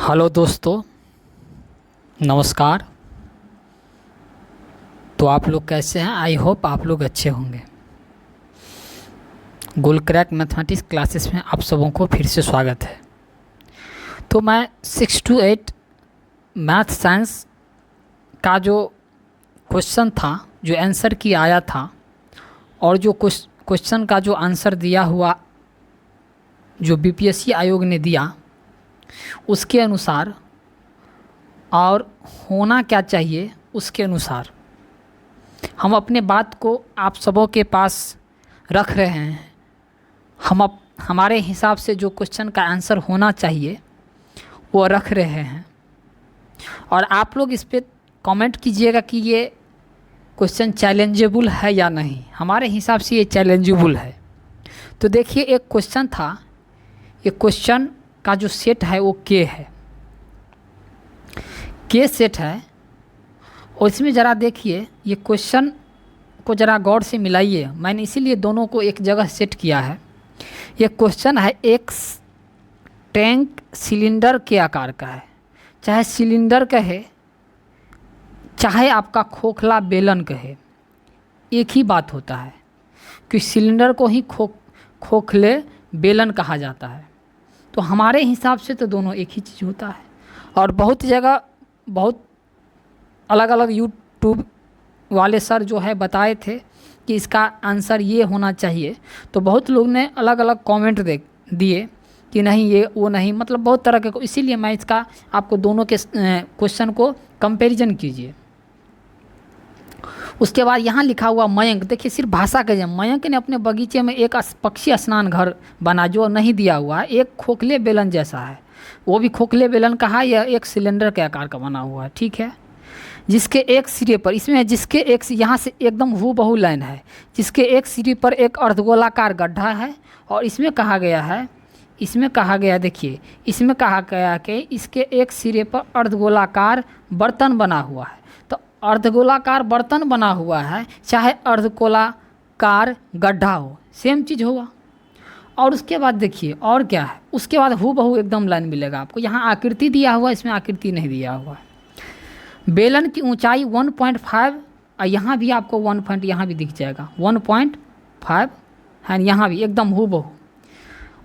Hello दोस्तों, नमस्कार। तो आप लोग कैसे हैं? आई होप आप लोग अच्छे होंगे। गुल क्रैक मैथमेटिक्स क्लासेस में आप सबों को फिर से स्वागत है। तो मैं 6 to 8 मैथ साइंस का जो क्वेश्चन था, जो आंसर की आया था, और जो क्वेश्चन का जो आंसर दिया हुआ जो बीपीएससी आयोग ने दिया उसके अनुसार और होना क्या चाहिए उसके अनुसार हम अपने बात को आप सबों के पास रख रहे हैं। हमारे हिसाब से जो क्वेश्चन का आंसर होना चाहिए वो रख रहे हैं, और आप लोग इस पर कमेंट कीजिएगा कि ये क्वेश्चन चैलेंजेबल है या नहीं। हमारे हिसाब से ये चैलेंजेबल है। तो देखिए, एक क्वेश्चन था, ये क्वेश्चन का जो सेट है वो के है, के सेट है। और इसमें ज़रा देखिए, ये क्वेश्चन को ज़रा गौर से मिलाइए। मैंने इसीलिए दोनों को एक जगह सेट किया है। ये क्वेश्चन है एक टैंक सिलेंडर के आकार का है। चाहे सिलेंडर कहे, चाहे आपका खोखला बेलन कहे, एक ही बात होता है कि सिलेंडर को ही खोखले बेलन कहा जाता है। तो हमारे हिसाब से तो दोनों एक ही चीज़ होता है। और बहुत जगह बहुत अलग अलग यूट्यूब वाले सर जो है बताए थे कि इसका आंसर ये होना चाहिए। तो बहुत लोग ने अलग अलग कमेंट दिए कि नहीं, ये वो नहीं, मतलब बहुत तरह के। इसीलिए मैं इसका आपको दोनों के क्वेश्चन को कंपैरिजन कीजिए। उसके बाद यहाँ लिखा हुआ मयंक, देखिए सिर्फ भाषा के जम मयंक ने अपने बगीचे में एक पक्षी स्नान घर बना, जो नहीं दिया हुआ है, एक खोखले बेलन जैसा है। वो भी खोखले बेलन का है, यह एक सिलेंडर के आकार का बना हुआ है, ठीक है। जिसके एक सिरे पर, इसमें जिसके एक, यहाँ से एकदम हूबहू लाइन है, जिसके एक सिरे पर एक अर्धगोलाकार गड्ढा है। और इसमें कहा गया है, देखिए इसमें कहा गया कि इसके एक सिरे पर अर्धगोलाकार बर्तन बना हुआ है। तो अर्धगोलाकार बर्तन बना हुआ है, चाहे अर्धगोलाकार गड्ढा हो, सेम चीज़ होगा। और उसके बाद देखिए और क्या है, उसके बाद हूबहू एकदम लाइन मिलेगा आपको। यहाँ आकृति दिया हुआ है, इसमें आकृति नहीं दिया हुआ है। बेलन की ऊंचाई 1.5, और यहाँ भी आपको 1 पॉइंट यहाँ भी दिख जाएगा 1.5 है, यहाँ भी एकदम हूबहू।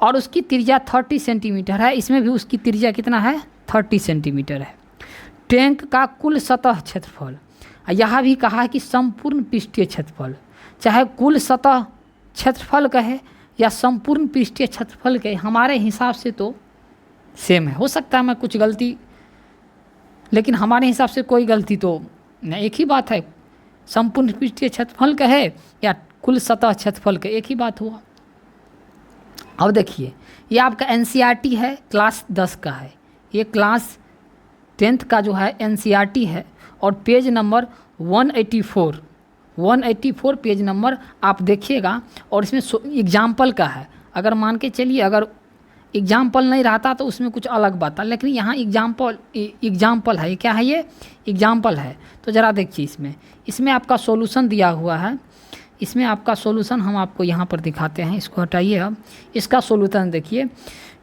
और उसकी त्रिज्या 30 सेंटीमीटर है। इसमें भी उसकी त्रिज्या कितना है? 30 सेंटीमीटर है। टैंक का कुल सतह क्षेत्रफल, यहाँ भी कहा है कि संपूर्ण पृष्ठीय क्षेत्रफल, चाहे कुल सतह क्षेत्रफल कहे या संपूर्ण पृष्ठीय क्षेत्रफल कहे, हमारे हिसाब से तो सेम है। हो सकता है मैं कुछ गलती, लेकिन हमारे हिसाब से कोई गलती तो नहीं, एक ही बात है। संपूर्ण पृष्ठीय क्षेत्रफल कहे या कुल सतह क्षेत्रफल का, एक ही बात हुआ। अब देखिए, ये आपका एनसीईआरटी है, क्लास 10 का है। ये क्लास 10th का जो है एनसीईआरटी है, और पेज नंबर 184 पेज नंबर आप देखिएगा। और इसमें एग्जाम्पल का है। अगर मान के चलिए, अगर एग्जाम्पल नहीं रहता तो उसमें कुछ अलग बात था, लेकिन यहाँ एग्जाम्पल है। क्या है ये? एग्जाम्पल है। तो ज़रा देखिए, इसमें आपका सॉल्यूशन दिया हुआ है। इसमें आपका सॉल्यूशन हम आपको यहाँ पर दिखाते हैं। इसको हटाइए। अब इसका सॉल्यूशन देखिए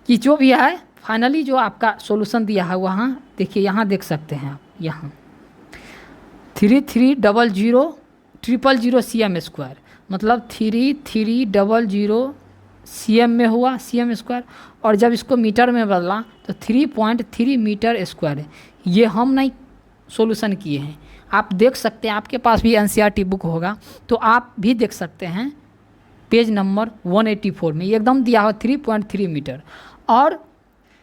कि जो भी है, फाइनली जो आपका सॉल्यूशन दिया है वहाँ देखिए, यहाँ देख सकते हैं आप, यहाँ 3300 cm², मतलब 3300 cm में हुआ, cm²। और जब इसको मीटर में बदला तो 3.3 मीटर स्क्वायर। ये हम नहीं सॉल्यूशन किए हैं, आप देख सकते हैं। आपके पास भी एनसीईआरटी बुक होगा तो आप भी देख सकते हैं। पेज नंबर 184 में एकदम दिया हुआ 3.3 मीटर। और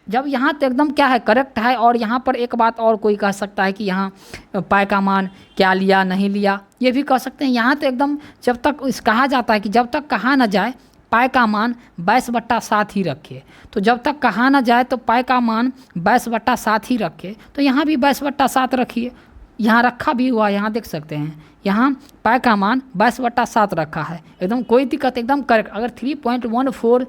जब यहाँ तो एकदम क्या है, करेक्ट है। और यहाँ पर एक बात और कोई कह सकता है कि यहाँ पाई का मान क्या लिया नहीं लिया, ये भी कह सकते हैं। यहाँ तो एकदम जब तक कहा जाता है कि जब तक कहा ना जाए पाई का मान 22/7 ही रखे, तो जब तक कहा ना जाए तो पाई का मान 22/7 ही रखे। तो यहाँ भी 22/7 रखिए, यहाँ रखा भी हुआ, यहाँ देख सकते हैं, यहाँ पाई का मान 22/7 रखा है। एकदम कोई दिक्कत, एकदम करेक्ट। अगर 3.14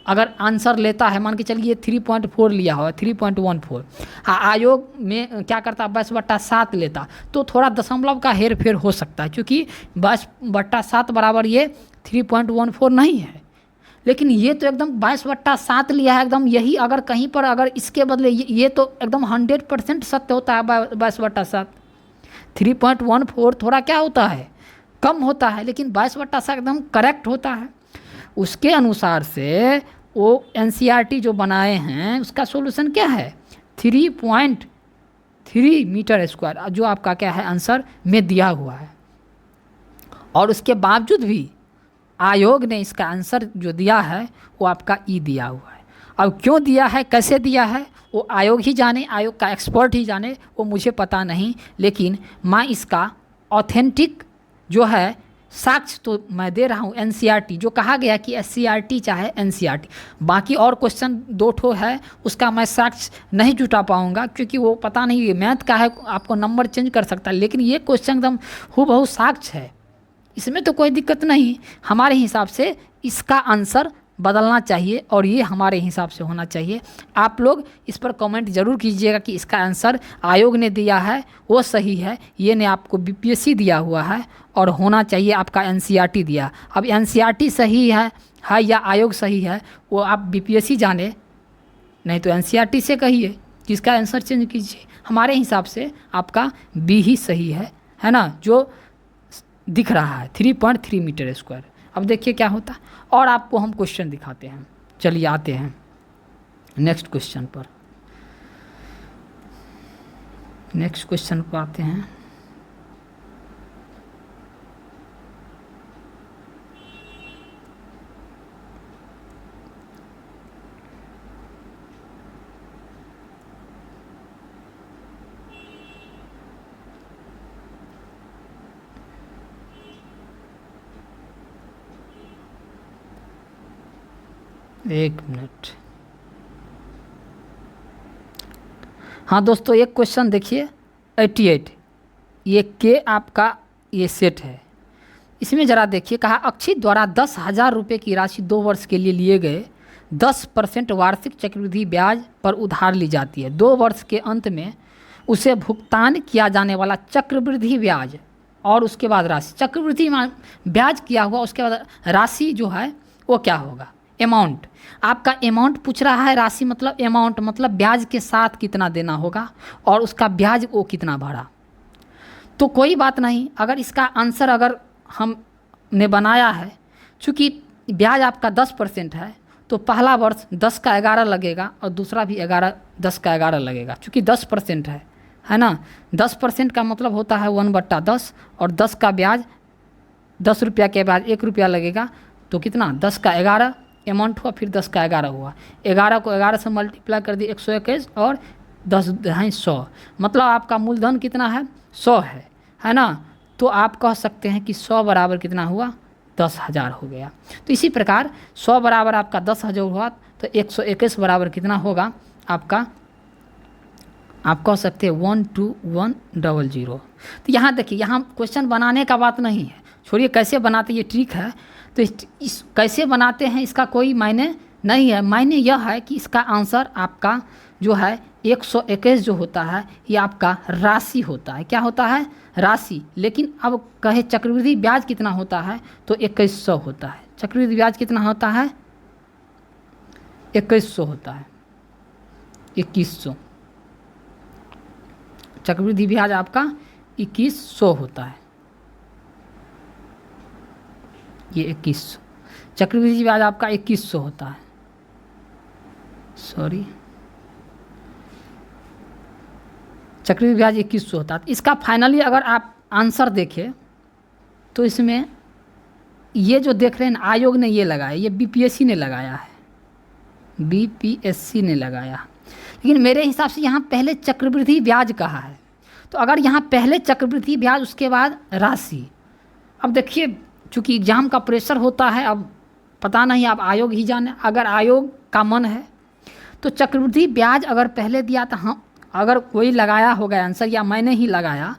अगर आंसर लेता है, मान के चलिए 3.4 लिया हुआ, 3.14, आयोग में क्या करता, 22/7 लेता, तो थोड़ा दशमलव का हेर फेर हो सकता है, क्योंकि 22/7 बराबर ये 3.14 नहीं है। लेकिन ये तो एकदम 22/7 लिया है एकदम, यही अगर कहीं पर अगर इसके बदले ये तो एकदम 100% सत्य होता है 22/7। 3.14 थोड़ा क्या होता है, कम होता है, लेकिन 22/7 एकदम करेक्ट होता है। उसके अनुसार से वो एनसीईआरटी जो बनाए हैं उसका सॉल्यूशन क्या है, 3.3 मीटर स्क्वायर, जो आपका क्या है आंसर में दिया हुआ है। और उसके बावजूद भी आयोग ने इसका आंसर जो दिया है वो आपका ई दिया हुआ है। अब क्यों दिया है, कैसे दिया है, वो आयोग ही जाने, आयोग का एक्सपर्ट ही जाने, वो मुझे पता नहीं। लेकिन मैं इसका ऑथेंटिक जो है साक्ष्य तो मैं दे रहा हूँ। एनसीईआरटी जो कहा गया कि एससीईआरटी चाहे एनसीईआरटी, बाकी और क्वेश्चन 2 ठो है उसका मैं साक्ष्य नहीं जुटा पाऊँगा, क्योंकि वो पता नहीं मैथ का है, आपको नंबर चेंज कर सकता है। लेकिन ये क्वेश्चन एकदम हूबहू साक्ष्य है, इसमें तो कोई दिक्कत नहीं। हमारे हिसाब से इसका आंसर बदलना चाहिए और ये हमारे हिसाब से होना चाहिए। आप लोग इस पर कमेंट ज़रूर कीजिएगा कि इसका आंसर आयोग ने दिया है वो सही है, ये ने आपको बीपीएससी दिया हुआ है और होना चाहिए आपका एनसीईआरटी दिया। अब एनसीईआरटी सही है या आयोग सही है वो आप बीपीएससी जाने, नहीं तो एनसीईआरटी से कहिए कि इसका आंसर चेंज कीजिए। हमारे हिसाब से आपका बी ही सही है ना, जो दिख रहा है 3.3 मीटर स्क्वायर। अब देखिए क्या होता है, और आपको हम क्वेश्चन दिखाते हैं। चलिए आते हैं नेक्स्ट क्वेश्चन पर। नेक्स्ट क्वेश्चन पर आते हैं। एक मिनट। हाँ दोस्तों, एक क्वेश्चन देखिए 88, ये के आपका ये सेट है। इसमें ज़रा देखिए, कहा अक्षित द्वारा 10,000 रुपये की राशि 2 वर्ष के लिए लिए गए 10% वार्षिक चक्रवृद्धि ब्याज पर उधार ली जाती है। 2 वर्ष के अंत में उसे भुगतान किया जाने वाला चक्रवृद्धि ब्याज और उसके बाद राशि, चक्रवृद्धि ब्याज किया हुआ उसके बाद राशि जो है वो क्या होगा, अमाउंट। आपका अमाउंट पूछ रहा है, राशि मतलब अमाउंट मतलब ब्याज के साथ कितना देना होगा और उसका ब्याज वो कितना भरा। तो कोई बात नहीं, अगर इसका आंसर अगर हमने बनाया है, चूँकि ब्याज आपका 10% है तो पहला वर्ष 10 का 11 लगेगा और दूसरा भी 10 का 11 लगेगा, चूँकि 10% है ना। 10% का मतलब होता है 1/10 और 10 का ब्याज 10 रुपया के बाद 1 रुपया लगेगा, तो कितना 10 का 11 अमाउंट हुआ, फिर 10 का 11 हुआ। 11 को 11 से मल्टीप्लाई कर दिए 121 और 10 × 100, मतलब आपका मूलधन कितना है 100 है ना। तो आप कह सकते हैं कि 100 बराबर कितना हुआ 10,000 हो गया। तो इसी प्रकार 100 बराबर आपका 10,000 हुआ तो 121 बराबर कितना होगा आपका, आप कह सकते हैं 12100। तो यहाँ देखिए, यहाँ क्वेश्चन बनाने का बात नहीं है, छोड़िए कैसे बनाते ये ट्रिक है। तो इस कैसे बनाते हैं इसका कोई मायने नहीं है, मायने यह है कि इसका आंसर आपका जो है 121 जो होता है ये आपका राशि होता है। क्या होता है, राशि। लेकिन अब कहे चक्रवृद्धि ब्याज कितना होता है तो 2100 होता है। चक्रवृद्धि ब्याज कितना होता है 2100 होता है, 2100। चक्रवृद्धि ब्याज आपका 2100 होता है, ये 2100। चक्रवृद्धि ब्याज आपका 2100 होता है, सॉरी, चक्रवृद्धि ब्याज 2100 होता है। इसका फाइनली अगर आप आंसर देखें तो इसमें ये जो देख रहे हैं आयोग ने ये लगाया, ये बीपीएससी ने लगाया है, बीपीएससी ने लगाया। लेकिन मेरे हिसाब से यहाँ पहले चक्रवृद्धि ब्याज कहा है, तो अगर यहाँ पहले चक्रवृद्धि ब्याज उसके बाद राशि। अब देखिए चूँकि एग्ज़ाम का प्रेशर होता है, अब पता नहीं, आप आयोग ही जाने। अगर आयोग का मन है तो चक्रवृद्धि ब्याज अगर पहले दिया तो हाँ, अगर कोई लगाया होगा आंसर या मैंने ही लगाया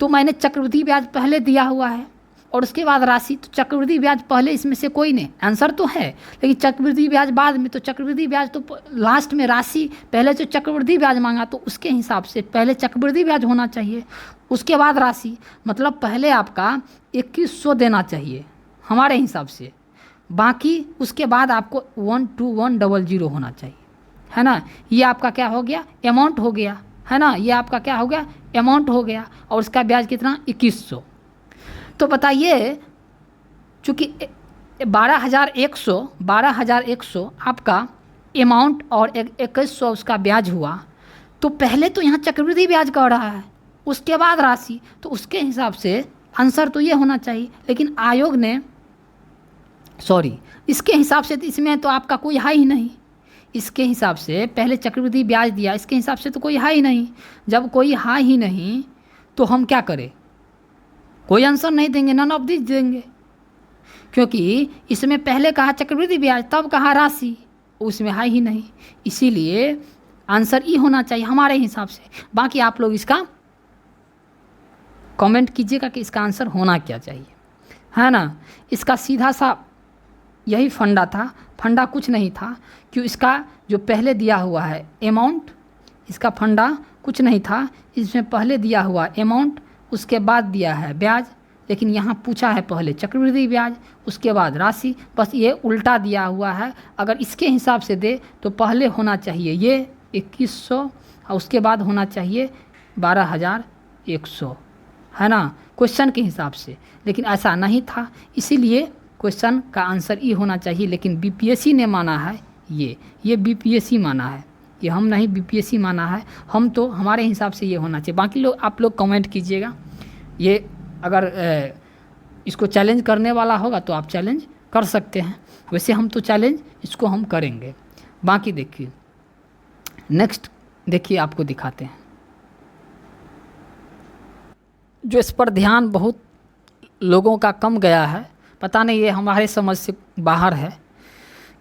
तो मैंने चक्रवृद्धि ब्याज पहले दिया हुआ है और उसके बाद राशि। तो चक्रवृद्धि ब्याज पहले, इसमें से कोई नहीं, आंसर तो है लेकिन चक्रवृद्धि ब्याज बाद में। तो चक्रवृद्धि ब्याज तो लास्ट में, राशि पहले जो चक्रवृद्धि ब्याज मांगा तो उसके हिसाब से पहले चक्रवृद्धि ब्याज होना चाहिए, उसके बाद राशि। मतलब पहले आपका 2100 देना चाहिए हमारे हिसाब से, बाकी उसके बाद आपको 12100 होना चाहिए, है ना। ये आपका क्या हो गया, अमाउंट हो गया, है ना। ये आपका क्या हो गया, अमाउंट हो गया। और उसका ब्याज कितना, 2100। तो बताइए, चूँकि 12,100 आपका अमाउंट और 2100 उसका ब्याज हुआ, तो पहले तो यहाँ चक्रवृद्धि ब्याज कह रहा है, उसके बाद राशि, तो उसके हिसाब से आंसर तो ये होना चाहिए। लेकिन आयोग ने इसके हिसाब से, इसमें तो आपका कोई है ही नहीं। इसके हिसाब से पहले चक्रवृद्धि ब्याज दिया, इसके हिसाब से तो कोई है ही नहीं। जब कोई है ही नहीं तो हम क्या करें, कोई आंसर नहीं देंगे, नन ऑफ दिस देंगे। क्योंकि इसमें पहले कहा चक्रवृद्धि ब्याज, तब कहा राशि, उसमें है ही नहीं। इसीलिए आंसर ई होना चाहिए हमारे हिसाब से। बाकी आप लोग इसका कमेंट कीजिएगा कि इसका आंसर होना क्या चाहिए, है ना। इसका सीधा सा यही फंडा था, फंडा कुछ नहीं था। क्यों, इसका जो पहले दिया हुआ है अमाउंट, इसका फंडा कुछ नहीं था। इसमें पहले दिया हुआ अमाउंट, उसके बाद दिया है ब्याज। लेकिन यहाँ पूछा है पहले चक्रवृद्धि ब्याज, उसके बाद राशि, बस ये उल्टा दिया हुआ है। अगर इसके हिसाब से दे तो पहले होना चाहिए ये 2100 और उसके बाद होना चाहिए 12,100, है ना, क्वेश्चन के हिसाब से। लेकिन ऐसा नहीं था, इसीलिए क्वेश्चन का आंसर ई होना चाहिए। लेकिन बीपीएससी ने माना है ये बीपीएससी माना है, ये हम नहीं, बीपीएससी माना है। हम तो हमारे हिसाब से ये होना चाहिए। बाकी लोग, आप लोग कमेंट कीजिएगा। ये अगर इसको चैलेंज करने वाला होगा तो आप चैलेंज कर सकते हैं। वैसे हम तो चैलेंज इसको हम करेंगे। बाकी देखिए, नेक्स्ट देखिए, आपको दिखाते हैं जो इस पर ध्यान बहुत लोगों का कम गया है। पता नहीं, ये हमारे समझ से बाहर है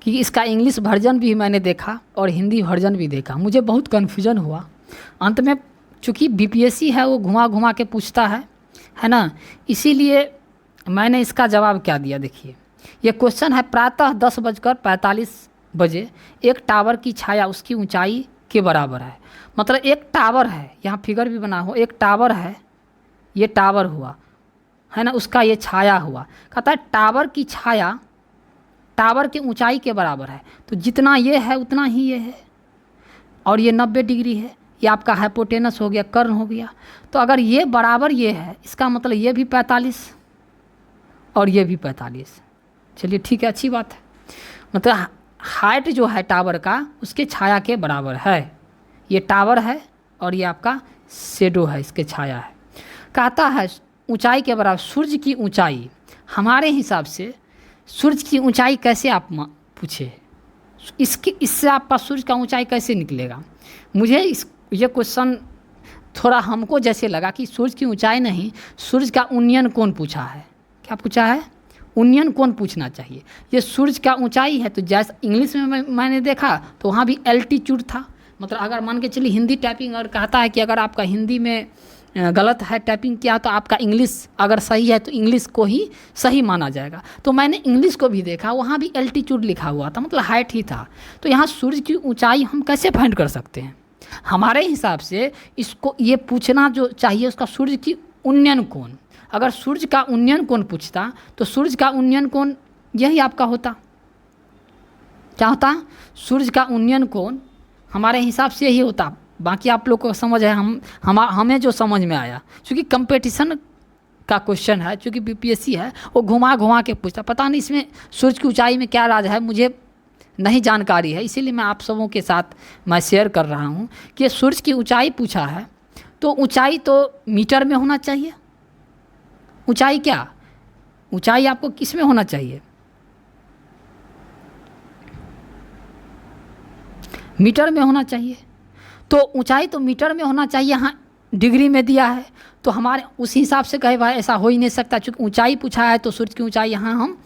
कि इसका इंग्लिश वर्जन भी मैंने देखा और हिंदी वर्जन भी देखा, मुझे बहुत कन्फ्यूजन हुआ। अंत में चूँकि बीपीएससी है, वो घुमा घुमा के पूछता है ना, इसीलिए मैंने इसका जवाब क्या दिया। देखिए, ये क्वेश्चन है, प्रातः 10:45 एक टावर की छाया उसकी ऊंचाई के बराबर है। मतलब एक टावर है, यहाँ फिगर भी बना हो, एक टावर है, ये टावर हुआ, है ना, उसका ये छाया हुआ। कहता है टावर की छाया टावर की ऊंचाई के बराबर है। तो जितना ये है उतना ही ये है, और ये 90 डिग्री है। ये आपका हाइपोटेनस हो गया, कर्ण हो गया। तो अगर ये बराबर ये है, इसका मतलब ये भी 45 और ये भी 45। चलिए ठीक है, अच्छी बात है। मतलब हाइट जो है टावर का, उसके छाया के बराबर है। ये टावर है और ये आपका शेडो है, इसके छाया है। कहता है ऊंचाई के बराबर, सूर्य की ऊंचाई। हमारे हिसाब से सूर्य की ऊंचाई कैसे आप पूछे, इससे आपका सूर्य का ऊंचाई कैसे निकलेगा। मुझे ये क्वेश्चन थोड़ा हमको जैसे लगा कि सूर्य की ऊंचाई नहीं, सूर्य का उन्नयन कोण पूछा है। क्या पूछा है, उन्नयन कोण पूछना चाहिए। ये सूर्य का ऊंचाई है, तो जैसे इंग्लिश में मैंने देखा तो वहाँ भी एल्टीट्यूड था। मतलब अगर मान के चलिए हिंदी टाइपिंग अगर कहता है कि अगर आपका हिंदी में गलत है टाइपिंग किया, तो आपका इंग्लिश अगर सही है तो इंग्लिश को ही सही माना जाएगा। तो मैंने इंग्लिश को भी देखा, वहाँ भी एल्टीट्यूड लिखा हुआ था, मतलब हाइट ही था। तो यहाँ सूर्य की ऊंचाई हम कैसे फाइंड कर सकते हैं। हमारे हिसाब से इसको ये पूछना जो चाहिए, उसका सूर्य की उन्नयन कोण। अगर सूर्य का उन्नयन कोण पूछता तो सूर्य का उन्नयन कोण यही आपका होता। क्या होता, सूर्य का उन्नयन कोण हमारे हिसाब से यही होता। बाकी आप लोग को समझ है, हमें जो समझ में आया, क्योंकि कंपटीशन का क्वेश्चन है, क्योंकि बीपीएससी है, वो घुमा घुमा के पूछता। पता नहीं इसमें सूर्य की ऊंचाई में क्या राज है, मुझे नहीं जानकारी है। इसीलिए मैं आप सबों के साथ मैं शेयर कर रहा हूँ कि सूर्य की ऊंचाई पूछा है, तो ऊंचाई तो मीटर में होना चाहिए। ऊंचाई क्या, ऊंचाई आपको किस में होना चाहिए, मीटर में होना चाहिए। तो ऊंचाई तो मीटर में होना चाहिए, यहाँ डिग्री में दिया है, तो हमारे उस हिसाब से कहे भाई ऐसा हो ही नहीं सकता। चूँकि ऊंचाई पूछा है तो सूर्य की ऊंचाई यहाँ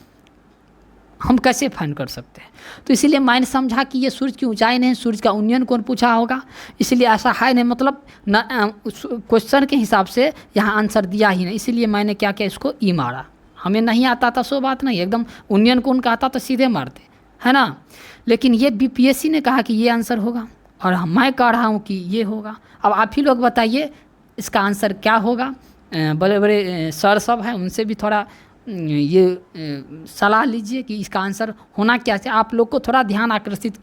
हम कैसे फाइंड कर सकते हैं। तो इसीलिए मैंने समझा कि ये सूर्य की ऊंचाई नहीं, सूर्य का उन्नयन कोण पूछा होगा, इसलिए ऐसा है नहीं। मतलब क्वेश्चन के हिसाब से यहाँ आंसर दिया ही नहीं, इसीलिए मैंने क्या किया, इसको ई मारा। हमें नहीं आता था सो बात नहीं, एकदम उन्नयन कोण का आता तो सीधे मारते, है ना। लेकिन ये बीपीएससी ने कहा कि ये आंसर होगा और मैं कह रहा हूँ कि ये होगा। अब आप ही लोग बताइए इसका आंसर क्या होगा। बड़े बड़े सर सब हैं, उनसे भी थोड़ा सलाह लीजिए कि इसका आंसर होना क्या चाहिए। आप लोग को थोड़ा ध्यान आकर्षित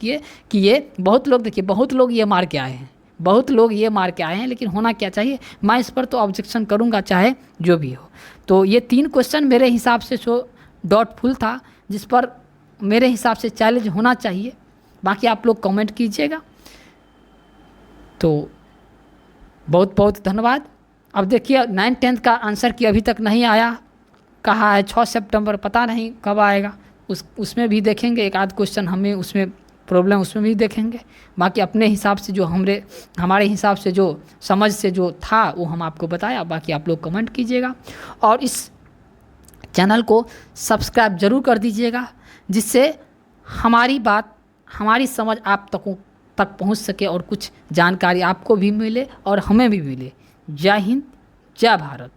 किए बहुत लोग, देखिए बहुत लोग ये मार के आए हैं, बहुत लोग ये मार के आए हैं, लेकिन होना क्या चाहिए, मैं इस पर तो ऑब्जेक्शन करूँगा चाहे जो भी हो। तो ये 3 क्वेश्चन मेरे हिसाब से जो डाउटफुल था, जिस पर मेरे हिसाब से चैलेंज होना चाहिए। बाकी आप लोग कमेंट कीजिएगा। तो बहुत बहुत धन्यवाद। अब देखिए 9th-10th का आंसर की अभी तक नहीं आया, कहा है 6 सितंबर, पता नहीं कब आएगा। उसमें भी देखेंगे, एक आध क्वेश्चन हमें उसमें प्रॉब्लम उसमें भी देखेंगे। बाकी अपने हिसाब से जो हमारे हिसाब से जो समझ से जो था वो हम आपको बताया। बाकी आप लोग कमेंट कीजिएगा और इस चैनल को सब्सक्राइब ज़रूर कर दीजिएगा, जिससे हमारी बात, हमारी समझ आप तक पहुंच सके और कुछ जानकारी आपको भी मिले और हमें भी मिले। जय हिंद, जय भारत।